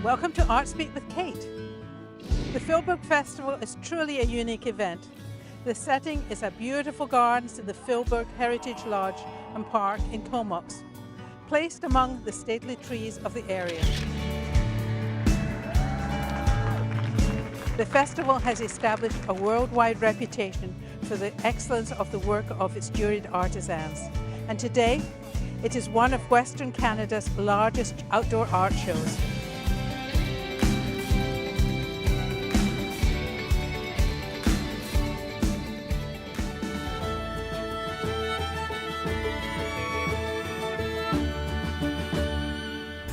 Welcome to Art Speak with Kate. The Filberg Festival is truly a unique event. The setting is a beautiful gardens in the Filberg Heritage Lodge and Park in Comox, placed among the stately trees of the area. The festival has established a worldwide reputation for the excellence of the work of its juried artisans, and today it is one of Western Canada's largest outdoor art shows.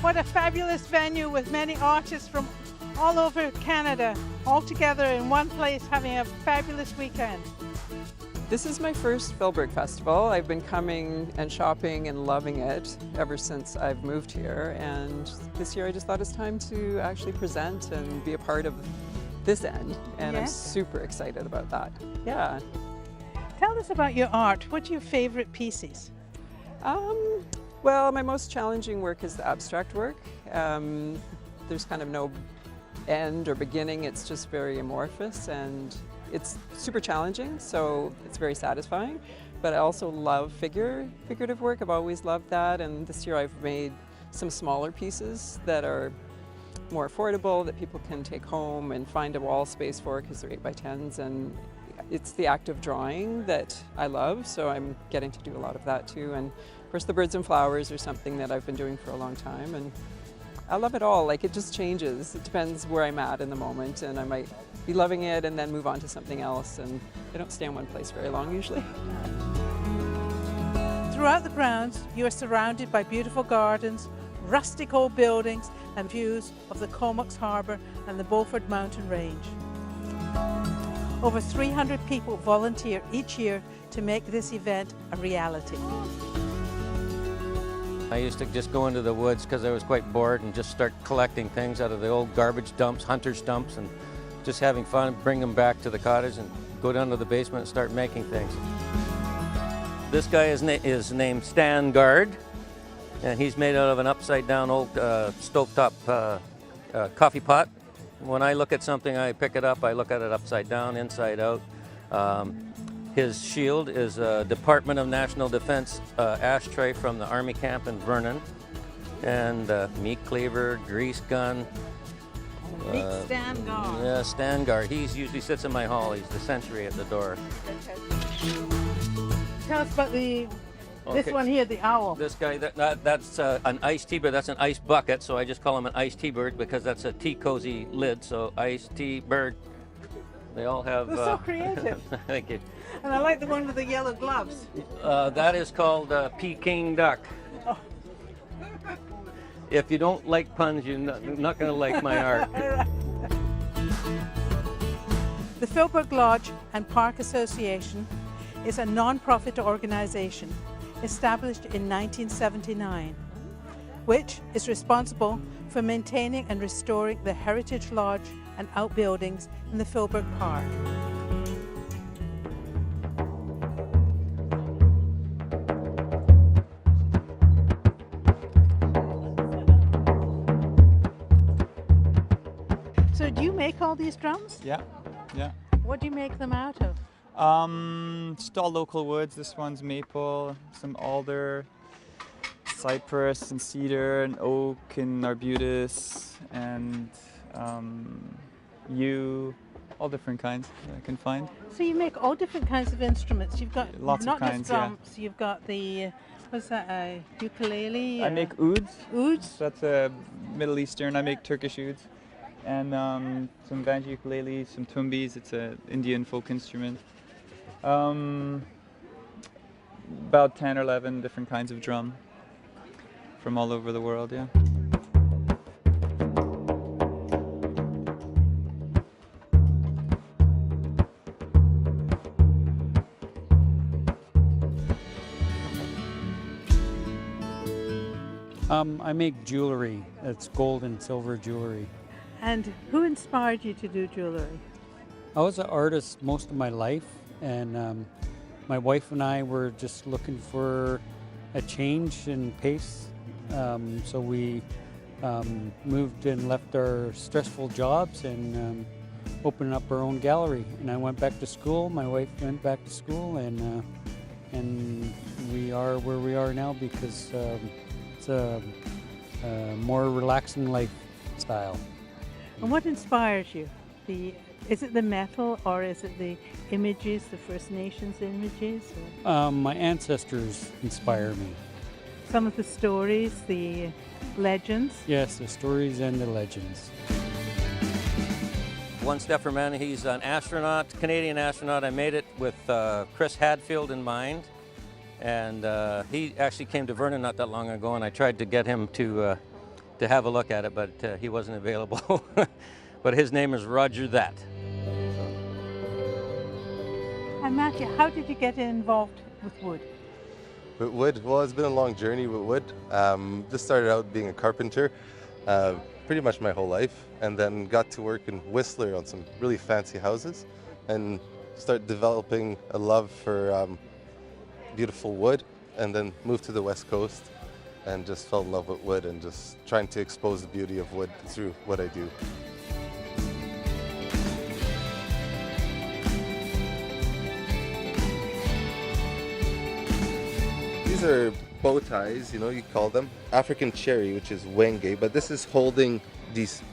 What a fabulous venue with many artists from all over Canada, all together in one place having a fabulous weekend. This is my first Filberg Festival. I've been coming and shopping and loving it ever since I've moved here, and this year I just thought it's time to actually present and be a part of this end, and I'm super excited about that. Yeah. Tell us about your art. What are your favorite pieces? Well, my most challenging work is the abstract work. There's kind of no end or beginning, it's just very amorphous, and it's super challenging, so it's very satisfying. But I also love figurative work. I've always loved that, and this year I've made some smaller pieces that are more affordable, that people can take home and find a wall space for because they're 8x10s, and it's the act of drawing that I love, so I'm getting to do a lot of that too. And of course the birds and flowers are something that I've been doing for a long time, and I love it all. Like, it just changes. It depends where I'm at in the moment, and I might be loving it and then move on to something else, and I don't stay in one place very long usually. Throughout the grounds, you are surrounded by beautiful gardens, rustic old buildings, and views of the Comox Harbour and the Beaufort Mountain Range. Over 300 people volunteer each year to make this event a reality. I used to just go into the woods because I was quite bored and just start collecting things out of the old garbage dumps, hunter's dumps, and just having fun, bring them back to the cottage and go down to the basement and start making things. This guy is named Stan Guard, and he's made out of an upside down old stovetop coffee pot. When I look at something, I pick it up, I look at it upside down, inside out. His shield is a Department of National Defense ashtray from the Army camp in Vernon, and meat cleaver, grease gun. Meet Stan Guard. Yeah, Stan Guard. He usually sits in my hall. He's the sentry at the door. Tell us about this one here, the owl. This guy, that's an iced tea bird. That's an ice bucket, so I just call him an iced tea bird because that's a tea cozy lid. So iced tea bird. They all have. They're so creative. Thank you. And I like the one with the yellow gloves. That is called Peking duck. Oh. If you don't like puns, you're not going to like my art. The Filberg Lodge and Park Association is a non-profit organization established in 1979, which is responsible for maintaining and restoring the Heritage Lodge and outbuildings in the Filberg Park. So do you make all these drums? Yeah. What do you make them out of? Just all local woods. This one's maple, some alder, cypress and cedar and oak and arbutus and yew, all different kinds that I can find. So you make all different kinds of instruments. You've got Lots not of kinds, just drums, you've got the, what's that, ukulele? I make ouds. Ouds? That's a Middle Eastern. I make Turkish ouds. And some banjo ukuleles, some tumbis. It's an Indian folk instrument. About 10 or 11 different kinds of drum from all over the world, yeah. I make jewelry. It's gold and silver jewelry. And who inspired you to do jewelry? I was an artist most of my life, and my wife and I were just looking for a change in pace. So we moved and left our stressful jobs and opened up our own gallery. And I went back to school. My wife went back to school, and we are where we are now because it's a more relaxing lifestyle. And what inspires you? Is it the metal, or is it the images, the First Nations images? My ancestors inspire me. Some of the stories, the legends? Yes, the stories and the legends. One step for man, he's an astronaut, Canadian astronaut. I made it with Chris Hadfield in mind. And he actually came to Vernon not that long ago, and I tried to get him to have a look at it, but he wasn't available. But his name is Roger That. And Matthew, how did you get involved with wood? With wood? Well, it's been a long journey with wood. Just started out being a carpenter pretty much my whole life, and then got to work in Whistler on some really fancy houses and started developing a love for beautiful wood, and then moved to the West Coast and just fell in love with wood and just trying to expose the beauty of wood through what I do. These are bow ties, you call them. African cherry, which is wenge, but this is holding these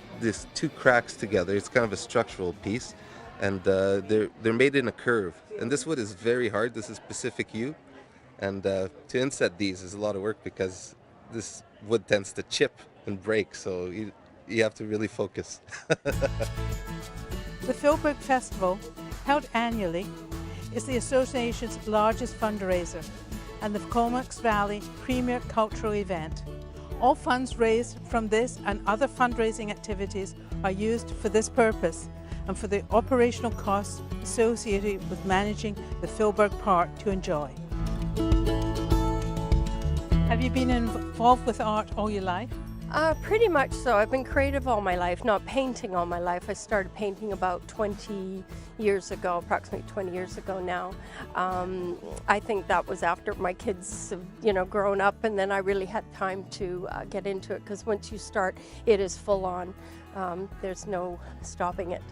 two cracks together. It's kind of a structural piece, and they're made in a curve. And this wood is very hard. This is Pacific yew, and to inset these is a lot of work because this wood tends to chip and break, so you have to really focus. The Filberg Festival, held annually, is the association's largest fundraiser and the Comox Valley premier cultural event. All funds raised from this and other fundraising activities are used for this purpose and for the operational costs associated with managing the Filberg Park to enjoy. Have you been involved with art all your life? Pretty much so. I've been creative all my life, not painting all my life. I started painting about 20 years ago, approximately 20 years ago now. I think that was after my kids have, grown up, and then I really had time to get into it, because once you start, it is full on. There's no stopping it,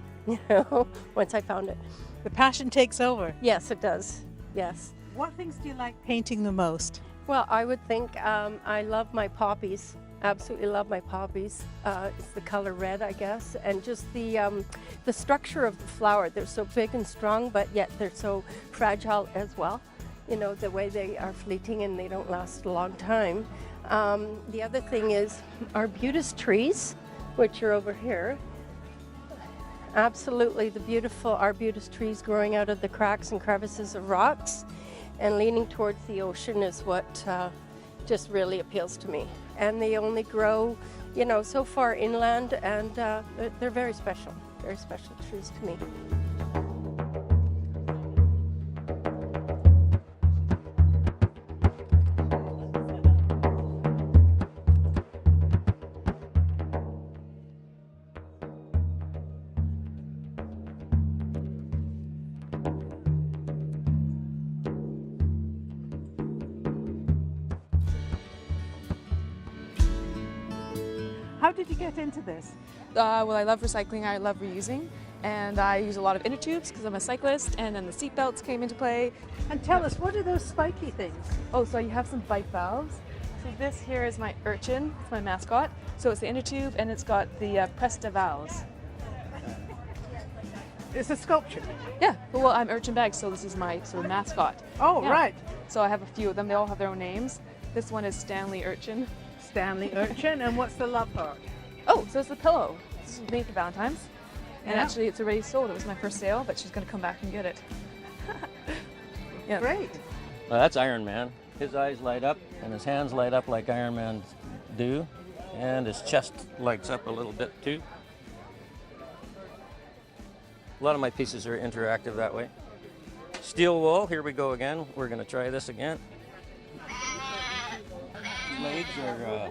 once I found it. The passion takes over. Yes, it does. Yes. What things do you like painting the most? Well, I would think I love my poppies. Absolutely love my poppies. It's the color red, I guess, and just the structure of the flower. They're so big and strong, but yet they're so fragile as well. The way they are fleeting and they don't last a long time. The other thing is arbutus trees, which are over here. Absolutely, the beautiful arbutus trees growing out of the cracks and crevices of rocks and leaning towards the ocean is what just really appeals to me. And they only grow, so far inland, and they're very special trees to me. How did you get into this? Well, I love recycling, I love reusing, and I use a lot of inner tubes because I'm a cyclist, and then the seat belts came into play. And tell us, what are those spiky things? Oh, so you have some bike valves. So this here is my urchin, it's my mascot. So it's the inner tube, and it's got the Presta valves. It's a sculpture. Yeah, well, I'm Urchin Bag, so this is my sort of mascot. Oh, Yeah. right. So I have a few of them, they all have their own names. This one is Stanley Urchin. Stanley Urchin. And what's the love part? Oh, so it's the pillow. This is made for Valentine's. And Yeah. actually, it's already sold. It was my first sale, but she's going to come back and get it. Yeah. Great. Well, that's Iron Man. His eyes light up and his hands light up like Iron Man do, and his chest lights up a little bit too. A lot of my pieces are interactive that way. Steel wool, here we go again. We're going to try this again. Legs are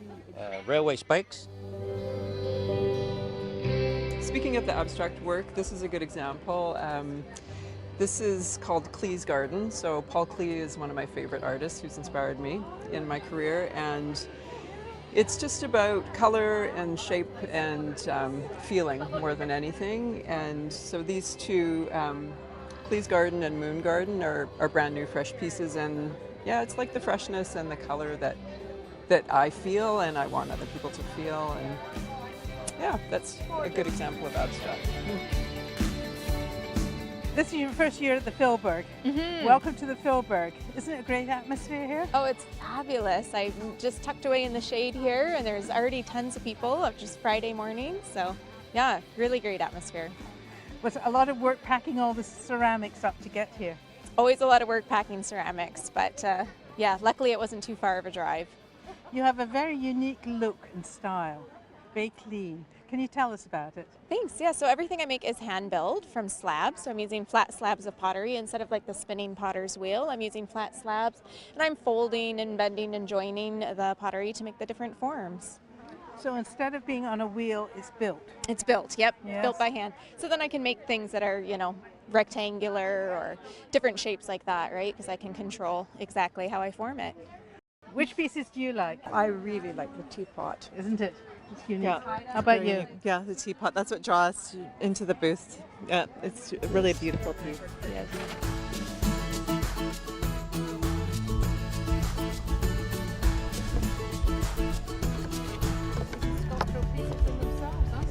railway spikes. Speaking of the abstract work, this is a good example. This is called Klee's Garden. So Paul Klee is one of my favorite artists who's inspired me in my career, and It's just about color and shape and feeling more than anything. And so these two, Please Garden and Moon Garden, are brand new fresh pieces. And yeah, it's like the freshness and the color that I feel and I want other people to feel. And yeah, that's a good example of abstract. This is your first year at the Filberg. Welcome to the Filberg. Isn't it a great atmosphere here? Oh, it's fabulous. I'm just tucked away in the shade here, and there's already tons of people. It's just Friday morning, so yeah, really great atmosphere. Was a lot of work packing all the ceramics up to get here? Always a lot of work packing ceramics, but yeah, luckily it wasn't too far of a drive. You have a very unique look and style, very clean. Can you tell us about it? Thanks. Yeah, so everything I make is hand built from slabs. So I'm using flat slabs of pottery instead of like the spinning potter's wheel. I'm using flat slabs, and I'm folding and bending and joining the pottery to make the different forms. So instead of being on a wheel, it's built? It's built, yep, Yes. built by hand. So then I can make things that are, you know, rectangular or different shapes like that, right? Because I can control exactly how I form it. Which pieces do you like? I really like the teapot. Isn't it? It's unique. Yeah. How about you? Yeah, the teapot. That's what draws into the booth. Yeah, it's really a beautiful piece. Yes.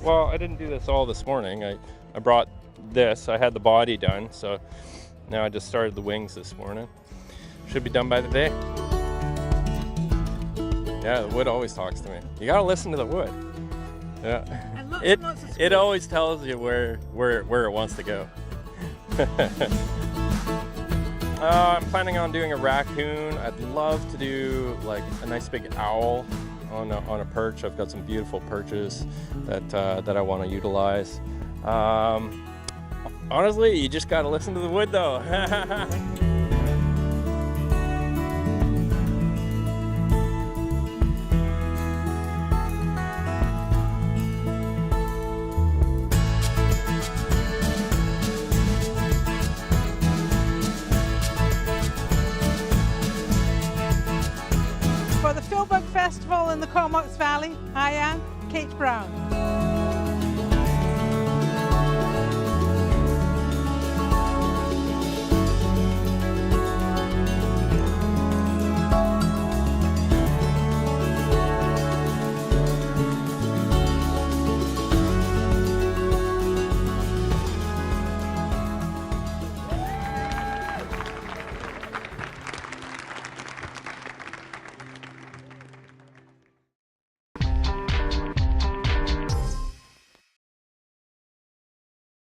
Well, I didn't do this all this morning. I brought this. I had the body done, so now I just started the wings this morning. Should be done by the day. Yeah, the wood always talks to me. You gotta listen to the wood. Yeah. And lots and lots of It always tells you where it wants to go. I'm planning on doing a raccoon. I'd love to do like a nice big owl on a perch. I've got some beautiful perches that I want to utilize. Honestly, you just gotta listen to the wood though. For the Filberg Festival in the Comox Valley, I am Kate Brown.